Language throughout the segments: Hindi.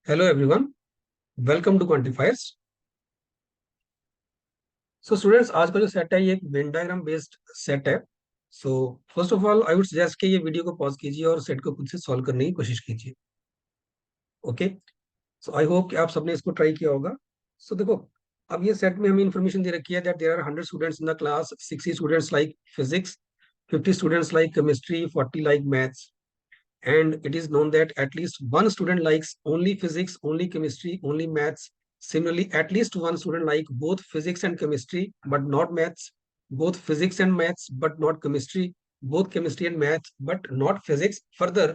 Hello everyone, welcome to quantifiers. So students, आज का जो सेट है ये एक वेन डायग्राम बेस्ड सेट है। So first of all I would suggest कि ये वीडियो को पॉज कीजिए और सेट को खुद से सॉल्व करने की कोशिश कीजिए। ओके, सो आई होप कि आप सबने इसको ट्राई किया होगा। सो देखो, अब ये सेट में हमें इन्फॉर्मेशन दे रखी है that there are 100 students in the class, 60 students like physics, 50 students like chemistry, 40 like maths, and it is known that at least one student likes only physics, only chemistry, only maths. Similarly, at least one student like both physics and chemistry but not maths, both physics and maths but not chemistry, both chemistry and maths but not physics. Further,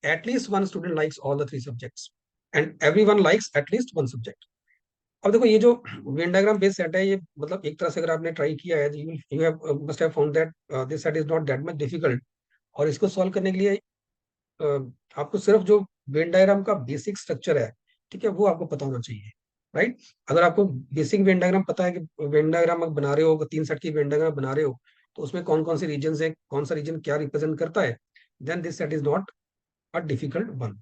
at least one student likes all the three subjects and everyone likes at least one subject. अब देखो, ये जो वेन डायग्राम बेस्ड सेट है, ये मतलब एक तरह से अगर आपने ट्राई किया है, you have must have found that this set is not that much difficult. और इसको सॉल्व करने के लिए आपको सिर्फ जो वेन डायग्राम का बेसिक स्ट्रक्चर है, ठीक है, वो आपको पता होना चाहिए। राइट? अगर आपको बेसिक वेन डायग्राम पता है कि वेन डायग्राम आप बना रहे हो, 3 सेट की वेन डायग्राम बना रहे हो, तो उसमें कौन कौन से रीजन है, कौन सा रीजन क्या रिप्रेजेंट करता है, then this set is not a difficult one.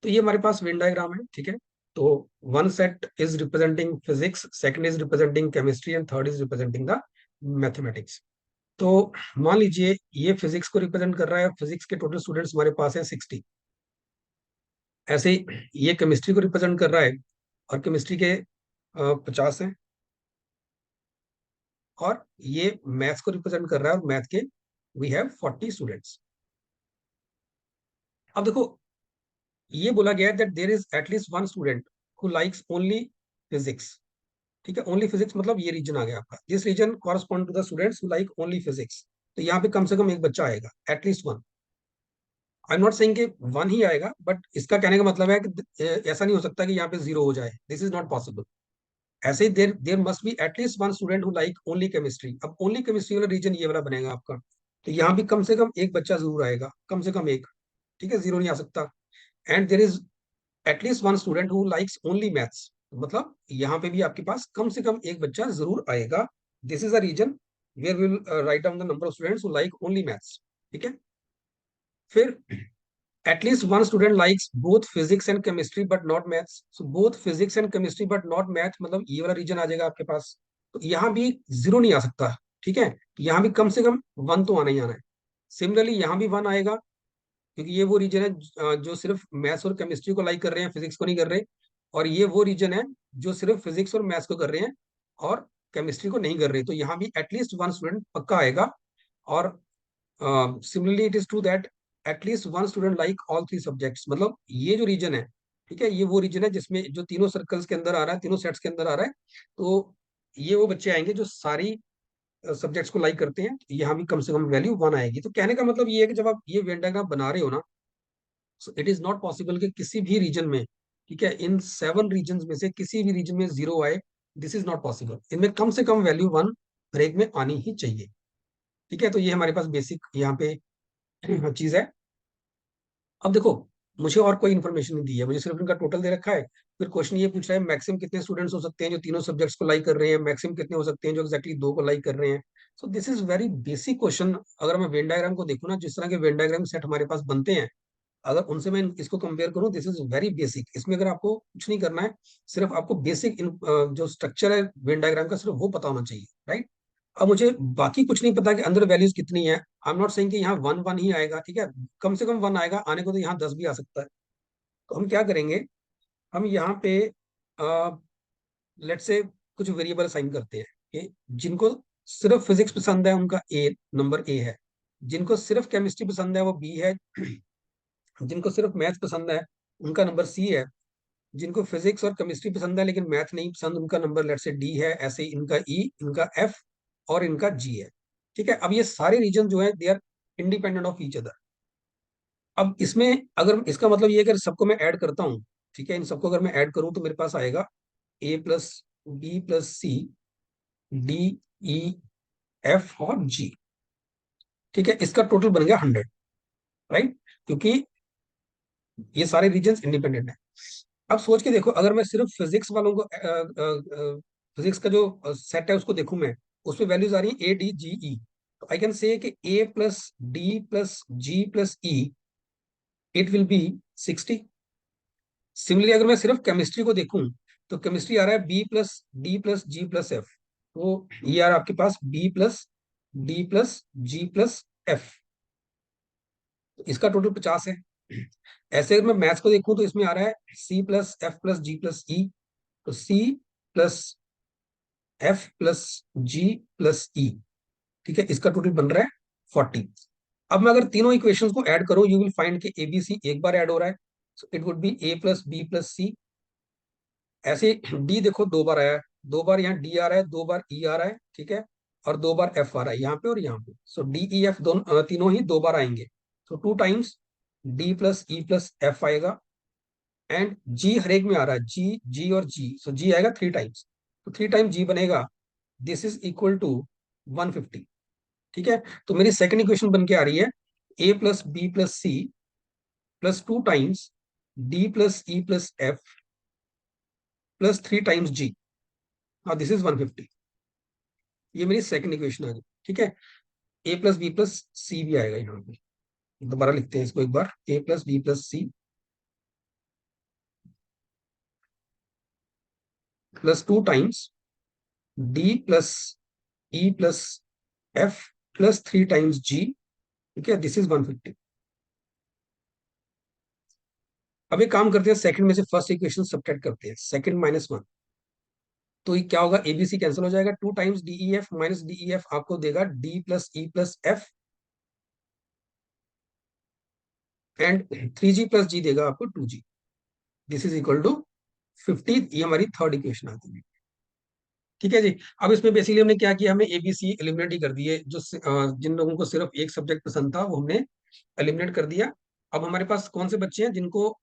तो ये हमारे पास वेन डायग्राम है, ठीक है। तो one set is representing physics, second is representing chemistry and third is representing the mathematics. तो मान लीजिए ये फिजिक्स को रिप्रेजेंट कर रहा है, फिजिक्स के टोटल स्टूडेंट्स हमारे पास है 60। ऐसे ही ये केमिस्ट्री को रिप्रेजेंट कर रहा है और केमिस्ट्री के 50 हैं। और ये मैथ्स को रिप्रेजेंट कर रहा है और मैथ के वी हैव 40 स्टूडेंट्स। अब देखो, ये बोला गया है that there is at least one student who likes only physics. ठीक है, ओनली फिजिक्स मतलब ये रीजन आ गया आपका, this region correspond to the students who like only physics. तो यहाँ पे कम से कम एक बच्चा आएगा, at least one. I am not saying कि वन ही आएगा, बट इसका कहने का मतलब है कि ऐसा नहीं हो सकता कि यहाँ पे जीरो हो जाए, दिस इज नॉट पॉसिबल। ऐसे ही there there must be at least one student who like only chemistry. अब ओनली केमिस्ट्री वाला रीजन ये वाला बनेगा आपका, तो यहाँ भी कम से कम एक बच्चा जरूर आएगा, कम से कम एक। ठीक है, जीरो नहीं आ सकता। And there is at least one student who likes only maths, मतलब यहाँ पे भी आपके पास कम से कम एक बच्चा जरूर आएगा। This is a region where will write down the number of students who like only maths. ठीक है, फिर at least one student likes both physics and chemistry but not maths. So both physics and chemistry but not math, मतलब ये वाला रीजन आ जाएगा आपके पास। तो यहाँ भी जीरो नहीं आ सकता। ठीक है, तो यहाँ भी कम से कम वन तो आना ही आना है। सिमिलरली यहाँ भी वन आएगा, क्योंकि ये वो रीजन है जो सिर्फ मैथ्स और केमिस्ट्री को लाइक कर रहे हैं, फिजिक्स को नहीं कर रहे। और ये वो रीजन है जो सिर्फ फिजिक्स और मैथ्स को कर रहे हैं और केमिस्ट्री को नहीं कर रहे। तो यहाँ भी एटलीस्ट वन स्टूडेंट पक्का आएगा। और similarly it is true that at least one student like all three subjects, मतलब ये जो रीजन है, ठीक है, ये वो रीजन है जिसमें जो तीनों सर्कल्स के अंदर आ रहा है, तीनों सेट्स के अंदर आ रहा है। तो ये वो बच्चे आएंगे जो सारी सब्जेक्ट्स को लाइक करते हैं। यहाँ भी कम से कम वैल्यू वन आएगी। तो कहने का मतलब ये है कि जब आप ये वेन डायग्राम बना रहे हो ना, so it is not possible कि किसी भी रीजन में, ठीक है, इन 7 रीजन में से किसी भी रीजन में जीरो आए। This is not possible. इनमें कम से कम वैल्यू वन हर एक में आनी ही चाहिए। ठीक है, तो ये हमारे पास बेसिक यहाँ पे चीज है। अब देखो, मुझे और कोई इन्फॉर्मेशन नहीं दी है, मुझे सिर्फ इनका टोटल दे रखा है। फिर क्वेश्चन ये पूछ रहा है मैक्सिमम कितने स्टूडेंट्स हो सकते हैं जो तीनों सब्जेक्ट्स को लाइक कर रहे हैं, मैक्सिमम कितने हो सकते हैं जो एक्जैक्टली दो को लाइक कर रहे हैं। So this is very basic question. अगर मैं वेन डायग्राम को देखूँ ना, जिस तरह के वेन डायग्राम सेट हमारे पास बनते हैं, अगर उनसे मैं इसको कंपेयर करूं, दिस इज वेरी बेसिक। इसमें अगर आपको कुछ नहीं करना है, सिर्फ आपको बेसिक जो स्ट्रक्चर है वेन डायग्राम का, सिर्फ वो पता होना चाहिए। राइट? अब मुझे बाकी कुछ नहीं पता कि अंदर वैल्यूज कितनी है। आई एम नॉट सेइंग कि यहाँ वन वन ही आएगा, ठीक है, कम से कम वन आएगा, आने को तो यहाँ 10 भी आ सकता है। तो हम क्या करेंगे, हम यहाँ पे लेट से कुछ वेरिएबल साइन करते हैं कि जिनको सिर्फ फिजिक्स पसंद है उनका ए नंबर ए है, जिनको सिर्फ केमिस्ट्री पसंद है वो बी है, जिनको सिर्फ मैथ पसंद है उनका नंबर सी है, जिनको फिजिक्स और केमिस्ट्री पसंद है लेकिन मैथ नहीं पसंद उनका नंबर लेट से डी है। ऐसे ही इनका ई, इनका एफ और इनका जी है। ठीक है, अब ये सारे रीजन जो है they are independent of each other. अब इसमें अगर इसका मतलब ये है कि अगर सबको मैं ऐड करता हूँ, ठीक है, इन सबको अगर मैं ऐड करूं तो मेरे पास आएगा ए प्लस बी प्लस सी, डी, ई, एफ और जी। ठीक है, इसका टोटल बन गया 100। राइट? क्योंकि ये सारे रीजन इंडिपेंडेंट है। अब सोच के देखो, अगर मैं सिर्फ फिजिक्स वालों को फिजिक्स का जो सेट है उसको देखूं मैं, उसमें वैल्यूज आ रही है ए डी जी ई। तो आई कैन से कि A plus D plus G plus E, it will be 60। Similarly अगर मैं सिर्फ केमिस्ट्री को देखूं तो केमिस्ट्री आ रहा है B plus D plus G plus F, तो ये आ रहा है आपके पास B plus D plus G plus F, इसका टोटल 50 है। ऐसे अगर मैं मैथ्स को देखूं तो इसमें आ रहा है C plus F plus G plus ई, तो C plus F plus G plus ई, ठीक है, इसका टोटल बन रहा है 40। अब मैं अगर तीनों इक्वेशंस को ऐड करूं, यू विल फाइंड कि एबीसी एक बार ऐड हो रहा है, so it would be A plus B plus C. ऐसे डी देखो दो बार आया है, दो बार यहाँ डी आ रहा है, दो बार ई आ रहा है, ठीक है, और दो बार एफ आ रहा है यहाँ पे और यहाँ पे, सो डी ई एफ दोनों तीनों ही दो बार आएंगे, so two times D plus E plus F आएगा। एंड जी हर एक में आ रहा है, जी जी और जी, सो जी आएगा थ्री टाइम्स, तो थ्री टाइम्स जी बनेगा, दिस इज इक्वल टू 150। ठीक है, तो मेरी सेकंड इक्वेशन बन के आ रही है A plus B plus C plus two times D plus E plus F plus three times G, हाँ दिस इज 150। ये मेरी सेकंड इक्वेशन आ गई, ठीक है। A plus B plus C भी आएगा यहाँ पे, दोबारा लिखते हैं इसको एक बार, A plus B plus C plus two times D plus E plus F plus three times G, ठीक है, दिस इज 150। अब एक काम करते हैं, सेकंड में से फर्स्ट इक्वेशन सब्ट्रैक्ट करते हैं, सेकंड माइनस वन, तो ये क्या होगा, एबीसी कैंसिल हो जाएगा, two times DE F minus DE F आपको देगा D plus E plus F, and three G plus G देगा आपको two G, this is equal to 50। ये हमारी थर्ड इक्वेशन आती है, ठीक है जी। अब इसमें बेसिकली हमने क्या किया, हमने एबीसी एलिमिनेट ही कर दिए, जो जिन लोगों को सिर्फ एक सब्जेक्ट पसंद था वो हमने एलिमिनेट कर दिया। अब हमारे पास कौन से बच्चे हैं जिनको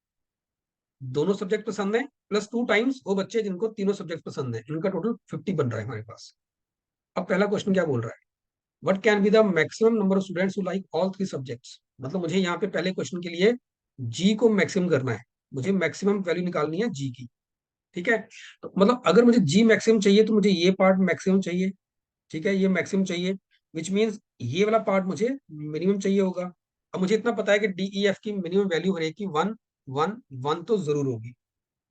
दोनों सब्जेक्ट पसंद है, प्लस टू टाइम्स वो बच्चे जिनको तीनों सब्जेक्ट पसंद है, इनका टोटल 50 बन रहा है हमारे पास। अब पहला क्वेश्चन क्या बोल रहा है, what can be the maximum number of students who like all three subjects, मतलब मुझे यहाँ पे पहले क्वेश्चन के लिए जी को मैक्सिमम करना है, मुझे मैक्सिमम वैल्यू निकालनी है जी की, ठीक है। तो मतलब अगर मुझे जी मैक्सिमम चाहिए तो मुझे ये पार्ट मैक्सिमम चाहिए, ठीक है, ये मैक्सिमम चाहिए, विच मीन्स ये वाला पार्ट मुझे मिनिमम चाहिए होगा। अब मुझे इतना पता है कि डी ई एफ की मिनिमम वैल्यू रहेगी वन वन वन तो जरूर होगी,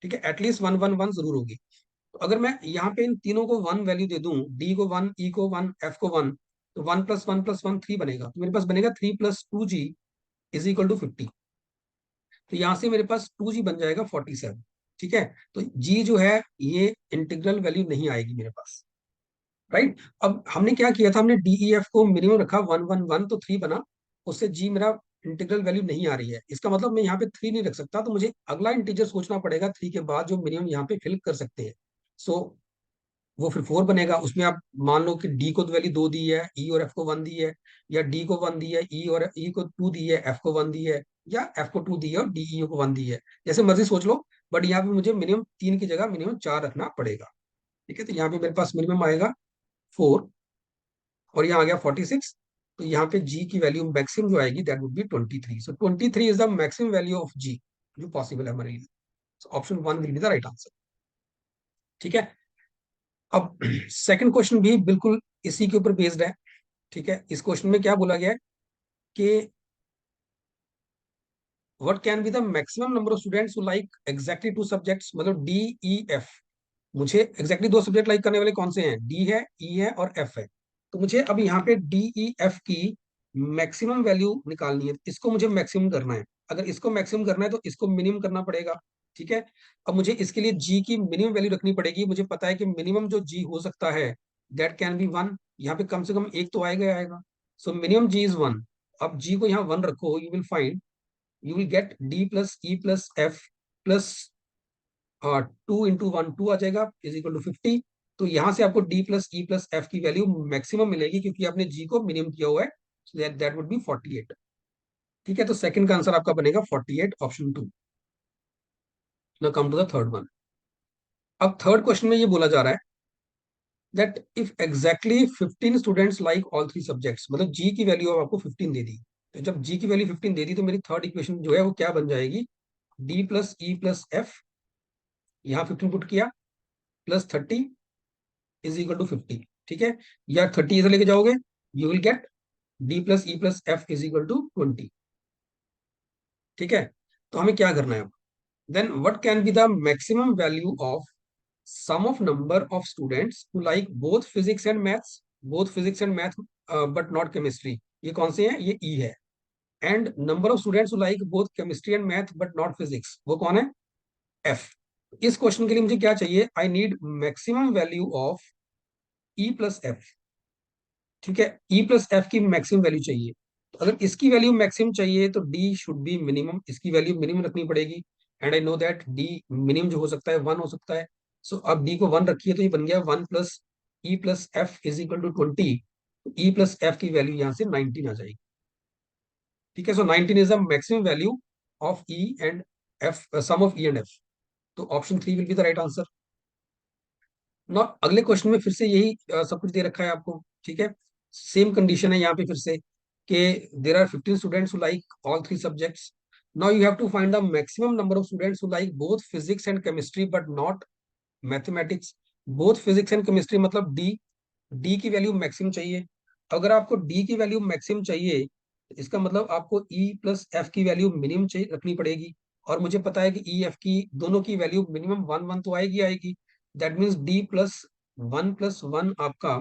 ठीक है, एटलीस्ट वन वन वन जरूर होगी। तो अगर मैं यहाँ पे इन तीनों को वन वैल्यू दे दूं, डी को वन, ई को वन, एफ को वन, तो वन प्लस वन थ्री बनेगा, तो मेरे पास बनेगा three plus two G is equal to 50। तो यहाँ से मेरे पास टू जी बन जाएगा 47, ठीक है। तो जी जो है ये इंटीग्रल वैल्यू नहीं आएगी मेरे पास, राइट। अब हमने क्या किया था, हमने डी ई एफ को मिनिमम रखा वन वन वन, तो थ्री बना, उससे जी मेरा इंटीग्रल वैल्यू नहीं आ रही है, इसका मतलब मैं यहाँ पे थ्री नहीं रख सकता, तो मुझे अगला इंटीजर सोचना पड़ेगा थ्री के बाद जो मिनिमम यहाँ पे फिल कर सकते हैं। सो वो फिर फोर बनेगा, उसमें आप मान लो कि डी को तो वैल्यू दो दी है, ई और एफ को वन दी है, या डी को वन दी है, ई और ई को टू दी है, एफ को वन दी है, या एफ को टू दी है और डी ई को वन दी है, जैसे मर्जी सोच लो, बट यहाँ पे मुझे मिनिमम तीन की जगह मिनिमम चार रखना पड़ेगा, ठीक है। तो यहाँ पे मेरे पास मिनिमम आएगा फोर, और यहाँ आ गया 46, तो यहाँ पे जी की वैल्यू मैक्सिमम जो आएगी that would be 23, so 23 is the maximum value of G जो पॉसिबल है हमारे लिए, option one will be the right answer, ठीक है। अब सेकंड क्वेश्चन भी बिल्कुल इसी के ऊपर बेस्ड है, ठीक है। इस क्वेश्चन में क्या बोला गया है कि what can be the maximum number of students who like exactly two subjects, मतलब डी ई एफ, मुझे एग्जैक्टली दो सब्जेक्ट लाइक करने वाले कौन से हैं, डी है, ई है और एफ है। तो मुझे अब यहाँ पे डी ई एफ की मैक्सिमम वैल्यू निकालनी है, इसको मुझे मैक्सिमम करना है, अगर इसको मैक्सिमम करना है तो इसको मिनिमम करना पड़ेगा, ठीक है। अब मुझे इसके लिए जी की मिनिमम वैल्यू रखनी पड़ेगी, मुझे पता है कि मिनिमम जो जी हो सकता है दैट कैन बी वन, यहाँ पे कम से कम एक तो आएगा ही आएगा, so minimum G is one. अब जी को यहाँ वन रखो, you will find, you will get D plus E plus F plus two into one two आ जाएगा इज इक्वल टू 50। तो यहां से आपको D plus E plus F की वैल्यू मैक्सिमम मिलेगी क्योंकि आपने जी को मिनिमम किया हुआ है, सो दैट वुड बी 48, ठीक है। तो सेकंड का आंसर आपका बनेगा 48, option two. Now come to the third one. अब थर्ड क्वेश्चन में ये बोला जा रहा है that if exactly 15 students like all three subjects, मतलब जी की वैल्यू अब आपको 15 दे दी, तो जब जी की वैल्यू 15 दे दी तो मेरी थर्ड इक्वेशन जो है वो क्या बन जाएगी, D plus E plus F, यहाँ 15 पुट किया, प्लस 30 इज इक्वल टू 50, ठीक है। या 30 इधर लेके जाओगे, you will get D plus E plus F is equal to 20, ठीक है। तो हमें क्या करना है अब, then what can be the maximum value of sum of number of students who like both physics and maths, both physics and math but not chemistry? ये कौन से हैं? ये E है. And number of students who like both chemistry and math but not physics, वो कौन है? F. इस क्वेश्चन के लिए मुझे क्या चाहिए? I need maximum value of E plus F. ठीक है, E प्लस एफ की मैक्सिमम वैल्यू चाहिए. तो अगर इसकी वैल्यू मैक्सिमम चाहिए तो D शुड बी मिनिमम, इसकी वैल्यू मिनिमम रखनी पड़ेगी. And I know that D minimum जो हो सकता है 1 हो सकता है. सो अब D को 1 रखिए तो ये बन गया 1 plus E plus F is equal to 20. E plus F की वैल्यू यहाँ से 19 आ जाएगी. ठीक है, so 19 is the maximum value of E and F, sum of E and F. तो option 3 will be the right answer. ना अगले क्वेश्चन में फिर से यही सब कुछ दे रखा है आपको. ठीक है, सेम कंडीशन है यहाँ पे फिर से कि there are 15 students who like all three subjects. Now you have to find the maximum number of students who like both physics and chemistry but not mathematics. Both physics and chemistry मतलब डी. डी की वैल्यू मैक्सिमम चाहिए. अगर आपको डी की वैल्यू मैक्सिमम चाहिए तो इसका मतलब आपको ई प्लस एफ की वैल्यू मिनिमम चाहिए रखनी पड़ेगी. और मुझे पता है कि ई एफ की दोनों की वैल्यू मिनिमम 1 1 तो आएगी आएगी. That means D plus one आपका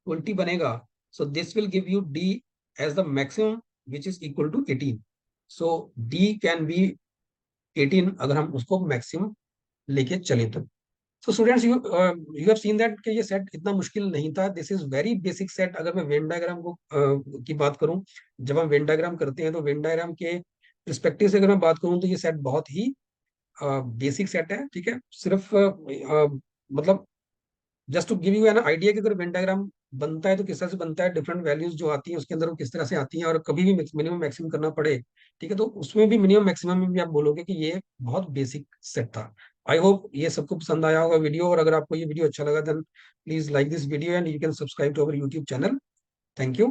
20 बनेगा. So this will give you D as the maximum which is equal to 18. So D can be 18 अगर हम उसको मैक्सिमम लेके चले तो. So students you have seen that कि ये सेट इतना मुश्किल नहीं था. This is very basic set. अगर मैं वेन डायग्राम को की बात करूं, जब हम वेन डायग्राम करते हैं तो वेन डायग्राम के रिस्पेक्टिव से अगर मैं बात करूं तो ये सेट बहुत ही बेसिक सेट है. ठीक है, सिर्फ मतलब just to give you an idea कि अगर वेन डायग्राम बनता है तो किस तरह से बनता है, डिफरेंट वैल्यूज जो आती हैं उसके अंदर वो किस तरह से आती हैं, और कभी भी मिनिमम मैक्सिमम करना पड़े. ठीक है, तो उसमें भी मिनिमम मैक्सिमम में भी आप बोलोगे कि ये बहुत बेसिक सेट था. आई होप ये सबको पसंद आया होगा वीडियो, और अगर आपको ये वीडियो अच्छा लगा then please like this video and you can subscribe to our YouTube channel. Thank you.